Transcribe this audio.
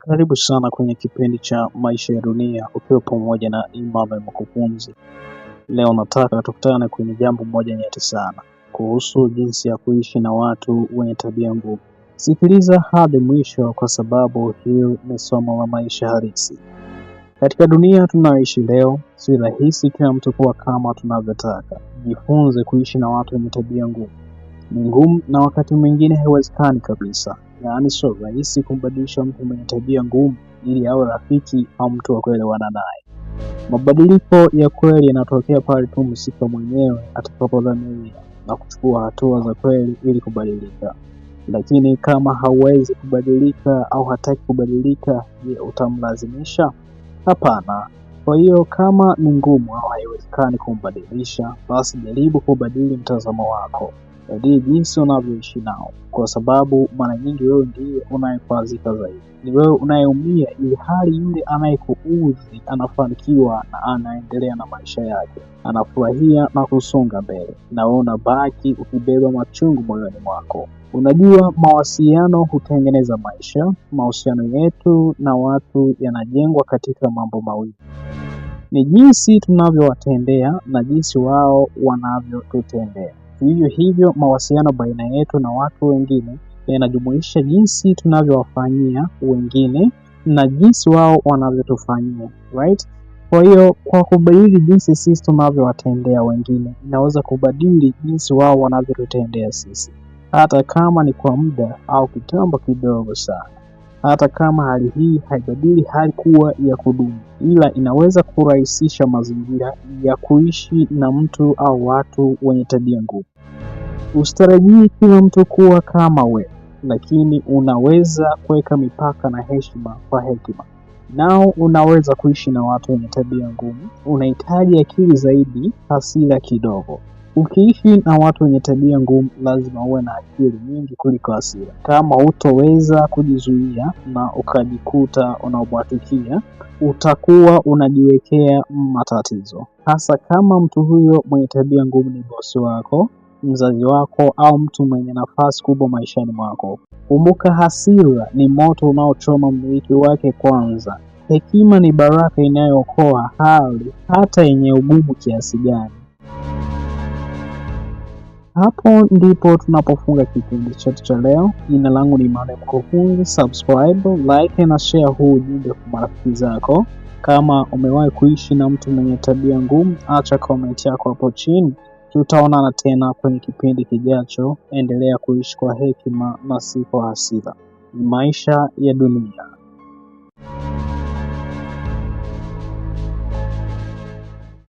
Karibu sana kwenye kipindi cha maisha ya dunia ukiwa pamoja na Imam Mkufunzi. Leo nataka tukutane kwenye jambo moja nyeti sana, kuhusu jinsi ya kuishi na watu wenye tabia ngumu. Sikiliza hadi mwisho kwa sababu hiyo ni somo la maisha halisi. Katika dunia tunayoishi leo, si rahisi kila mtu kuwa kama tunavyotaka. Jifunze kuishi na watu wenye tabia ngumu. Ni ngumu na wakati mwingine haiwezekani kabisa. Yaani sio rahisi kumbadilisha mtu mwenye tabia ngumu ili awe rafiki au mtu wa kuelewana naye. Mabadiliko ya kweli yanatokea pale tu mhusika mwenyewe atakapodhamiria na kuchukua hatua za kweli ili kubadilika. Lakini kama hauwezi kubadilika au hataki kubadilika, je, utamlazimisha? Hapana. Kwa hiyo kama ni ngumu au haiwezekani kumbadilisha, basi jaribu kubadili mtazamo wako. Badili jinsi unavyoishi nao, kwa sababu mara nyingi wewe ndiye unayekwazika zaidi. Ni wewe unayeumia ili hali yule anayekuudhi anafanikiwa na anaendelea na maisha yake, anafurahia na kusonga mbele, na wewe unabaki ukibeba machungu moyoni mwako. Unajua, mawasiliano hutengeneza maisha. Mahusiano yetu na watu yanajengwa katika mambo mawili: ni jinsi tunavyowatendea na jinsi wao wanavyotutendea. Hivyo hivyo mawasiliano baina yetu na watu wengine yanajumuisha jinsi tunavyowafanyia wengine na jinsi wao wanavyotufanyia, right? Kwa hiyo kwa kubadili jinsi sisi tunavyowatendea wengine, inaweza kubadili jinsi wao wanavyotutendea sisi, hata kama ni kwa muda au kitambo kidogo sana. Hata kama hali hii haibadili hali kuwa ya kudumu, ila inaweza kurahisisha mazingira ya kuishi na mtu au watu wenye tabia ngumu. Usitarajii kila mtu kuwa kama wewe, lakini unaweza kuweka mipaka na heshima kwa hekima. Nao unaweza kuishi na watu wenye tabia ngumu. Unahitaji akili zaidi, hasira kidogo. Ukiishi na watu wenye tabia ngumu, lazima uwe na akili nyingi kuliko hasira. Kama hutoweza kujizuia na ukajikuta unabwatukia, utakuwa unajiwekea matatizo. Hasa kama mtu huyo mwenye tabia ngumu ni bosi wako, mzazi wako, au mtu mwenye nafasi kubwa maishani mwako. Kumbuka, hasira ni moto unaochoma mmiliki wake kwanza. Hekima ni baraka inayookoa hali hata yenye ugumu kiasi gani. Hapo ndipo tunapofunga kipindi chetu cha leo. Jina langu ni Imam Mkufunzi. Subscribe, like na share huu ujumbe kwa marafiki zako. Kama umewahi kuishi na mtu mwenye tabia ngumu, acha comment yako hapo chini. Tutaonana tena kwenye kipindi kijacho. Endelea kuishi kwa hekima na si kwa hasira. Maisha ya dunia.